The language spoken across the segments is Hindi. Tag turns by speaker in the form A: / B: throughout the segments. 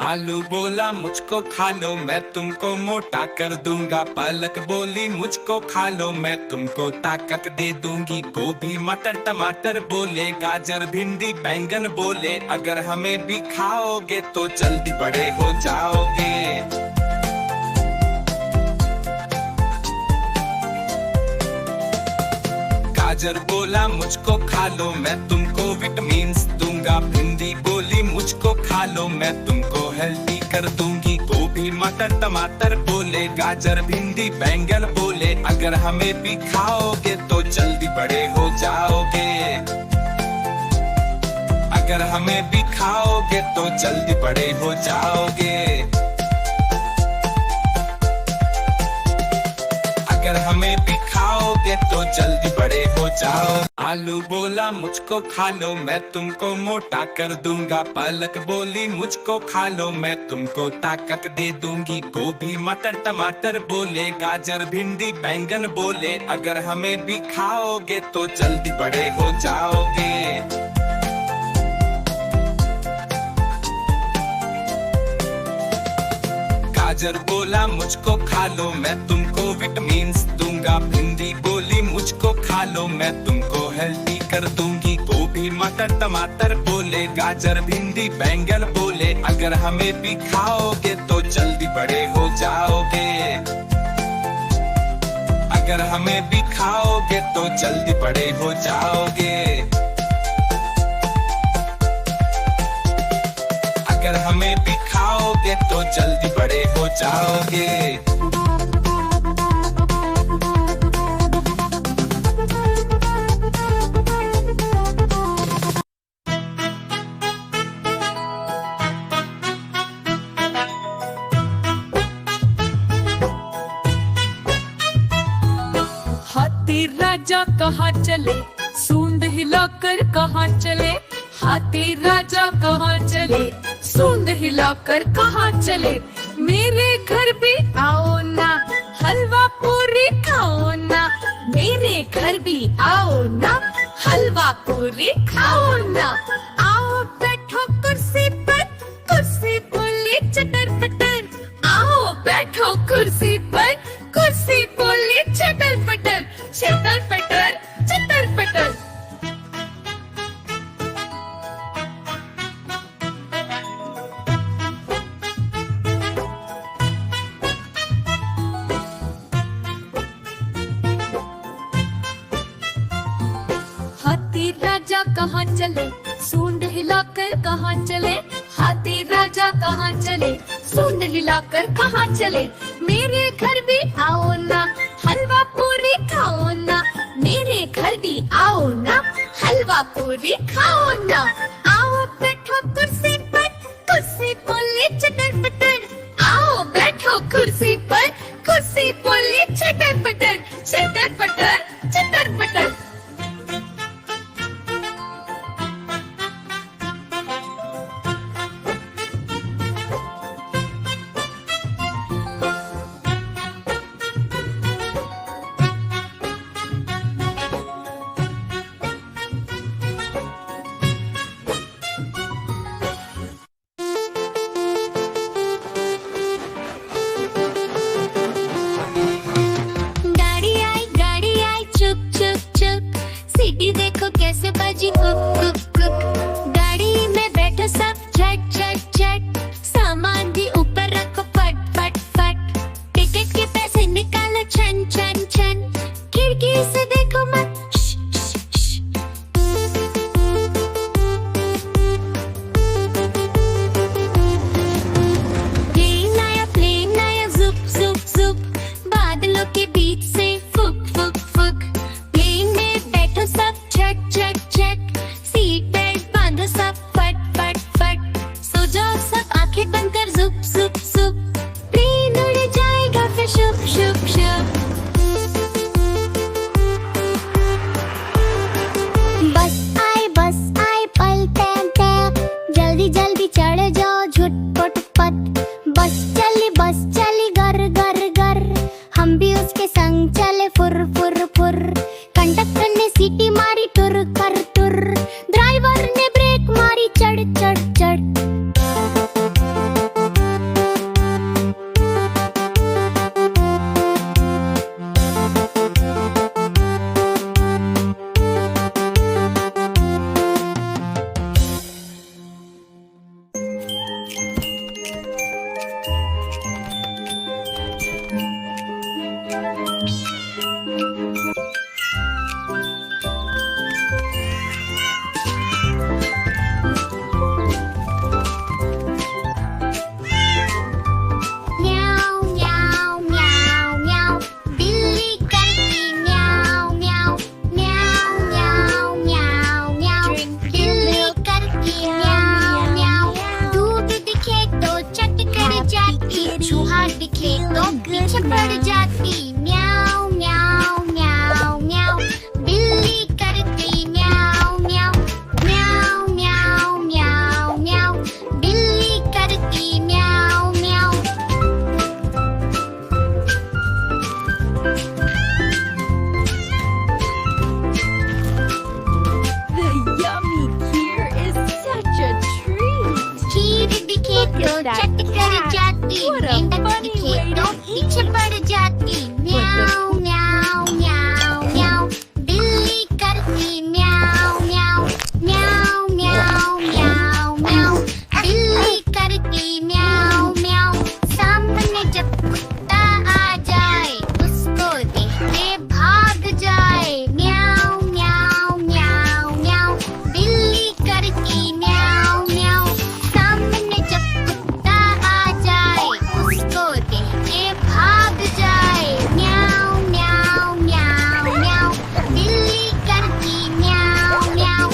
A: आलू बोला मुझको खा लो, मैं तुमको मोटा कर दूंगा। पालक बोली मुझको खा लो, मैं तुमको ताकत दे दूंगी। गोभी मटर टमाटर बोले, गाजर भिंडी बैंगन बोले, अगर हमें भी खाओगे तो जल्दी बड़े हो जाओगे। गाजर बोला मुझको खा लो, मैं तुमको विटामिन्स दूंगा। भिंडी बोली मुझको खा लो, मैं तुमको हेल्दी कर दूंगी। गोभी मटर टमाटर बोले, गाजर भिंडी बैंगन बोले, अगर हमें भी खाओगे तो जल्दी बड़े हो जाओगे। अगर हमें भी खाओगे तो जल्दी बड़े हो जाओगे। अगर हमें भी खाओगे तो जल्दी बड़े हो जाओ। आलू बोला मुझको खा लो, मैं तुमको मोटा कर दूंगा। पालक बोली मुझको खा लो, मैं तुमको ताकत दे दूंगी। गोभी मटर टमाटर बोले, गाजर भिंडी बैंगन बोले, अगर हमें भी खाओगे तो जल्दी बड़े हो जाओगे। गाजर बोला मुझको खा लो, मैं तुमको विटामिन्स दूंगा। भिंडी बोली मुझको खा लो, मैं तुमको हेल्दी कर दूंगी। गोभी मटर टमाटर बोले, गाजर भिंडी बैंगन बोले, अगर हमें भी खाओगे तो जल्दी बड़े हो जाओगे। अगर हमें भी खाओगे तो जल्दी बड़े हो जाओगे। अगर हमें भी खाओगे तो जल्दी बड़े हो जाओगे।
B: हाथी राजा कहाँ चले, सूंड हिलाकर कहाँ चले। हाथी राजा कहाँ चले, सूंड हिलाकर कहाँ चले। मेरे घर भी आओ ना, हलवा पूरी खाओ ना। मेरे घर भी आओ ना, हलवा पूरी खाओ ना। आओ बैठो कुर्सी पर, कुर्सी बोली चटर पटर। आओ बैठो कुर्सी पर, कुर्सी बोली चटर पटर। चटर पटर चटर पटर। हाथी राजा कहाँ चले, सूंड हिलाकर कहाँ चले। हाथी राजा कहाँ चले, सूंड हिलाकर कहाँ चले। मेरे घर भी आओ ना, हलवा पूरी खाओ ना। मेरे घर भी आओ ना, हलवा पूरी खाओ ना। आओ बैठो कुर्सी पर, कुर्सी बोले चटर पटर। आओ बैठो कुर्सी पर, कुर्सी बोले चटर पटर। चटर पटर चटर पटर। गाड़ी आई चुक चुक चुक। सीटी देखो कैसे बजी कुक कुक कुक। गाड़ी में बैठो सब झट झट झट। सामान भी ऊपर रखो फट फट फट। टिकट के पैसे निकालो छन छन छन। खिड़की से देखो मत प्लेन आया जुप जुप जुप। बादलों के बीच से फुक फुक फुक। प्लेन में बैठो सब झट झट झट। सीट बेल्ट बांधो सब फट फट फट। सो जाओ सब आंखें बंद कर जुप जुप जुप। प्लेन उड़ जाएगा फिर शुप शुप शुप। बस आए पल तैं तैं। जल्दी जल्दी चढ़ जाओ झुटपट पट। बस चली गर गर गर। हम भी उसके संग चले फुर फुर फुर। कंडक्टर ने सीटी मारी टुर कर टुर। ड्राइवर ने ब्रेक मारी चढ़ चढ़ चढ़।
C: चूहा दिखे तो पीछे पड़ जाती, म्याऊ म्याऊ म्याऊ म्याऊ। बिल्ली करती म्याऊ म्याऊ, म्याऊ म्याऊ म्याऊ म्याऊ। बिल्ली करती म्याऊ म्याऊ।
D: The yummy kheer is such a treat.
C: खीर दिखे तो
D: at that
C: चट कर
D: cat.
C: जाती,
D: What a
C: मेंढक
D: funny
C: दिखे
D: way
C: तो
D: to
C: पीछे पड़ जाती, म्याऊ म्याऊ म्याऊ म्याऊ। बिल्ली करती म्याऊ म्याऊ, म्याऊ म्याऊ म्याऊ म्याऊ। बिल्ली करती म्याऊ म्याऊ। सामने जब कुत्ता आ जाए, उसको देखते भाग जाए, म्याऊ म्याऊ म्याऊ म्याऊ। बिल्ली करती म्याऊ म्याऊ। सामने जब कुत्ता आ जाए, उसको देखते भाग जाए, म्याऊ म्याऊ म्याऊ म्याऊ। बिल्ली करती म्याऊ म्याऊ।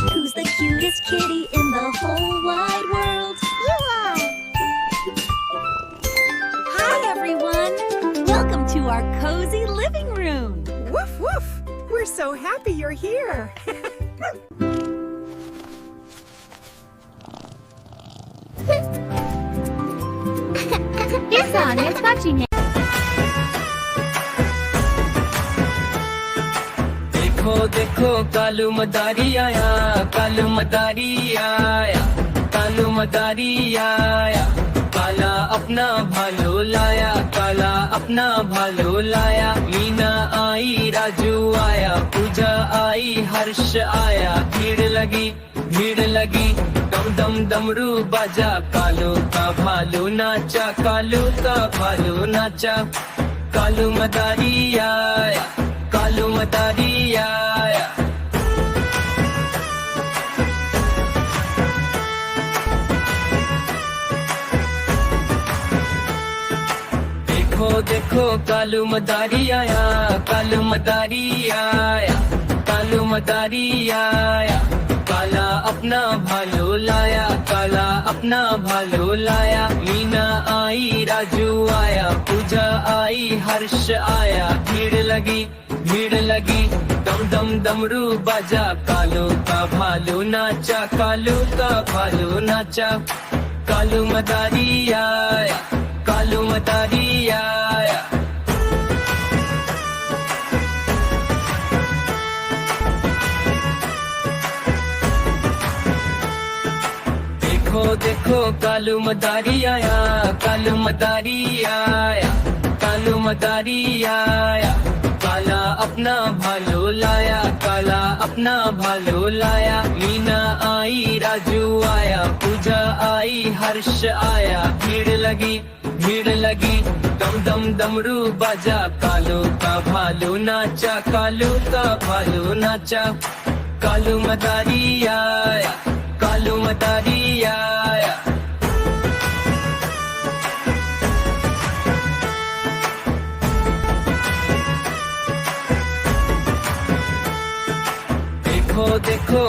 D: Who's the cutest kitty in the whole wide world?
C: You are.
D: Hi, everyone. Welcome to our cozy living room.
E: Woof woof! We're so happy you're here.
C: This one is touching it.
A: देखो देखो कालू मदारी आया, कालू मदारी आया, कालू मदारी आया। काला अपना भालो लाया, काला अपना भालो लाया। मीना आई, राजू आया, पूजा आई, हर्ष आया। भीड़ लगी, भीड़ लगी, दम दम डमरू बाजा। कालू का भालू नाचा, कालू का भालू नाचा। कालू मदारी आया, कालू मदारी आया। देखो देखो कालू मदारी आया, कालू मदारी आया, कालू मदारी आया। काला अपना भालो लाया, काला अपना भालो लाया। मीना आई, राजू आया, पूजा आई, हर्ष आया। भीड़ लगी, भीड़ लगी, दम दम डमरू बाजा। कालू का भालू नाचा, कालू का भालू नाचा। कालू मदारी आया, कालू मदारी आया। देखो देखो कालू मदारी आया, कालू मदारी आया, कालू मदारी आया। काला अपना भालो लाया, काला अपना भालो लाया। मीना आई, राजू आया, पूजा आई, हर्ष आया। भीड़ लगी, भीड़ लगी, दम दम डमरू बाजा। कालू का भालू नाचा, कालू का भालू नाचा। कालू मदारी आया, कालू मदारी आया। देखो देखो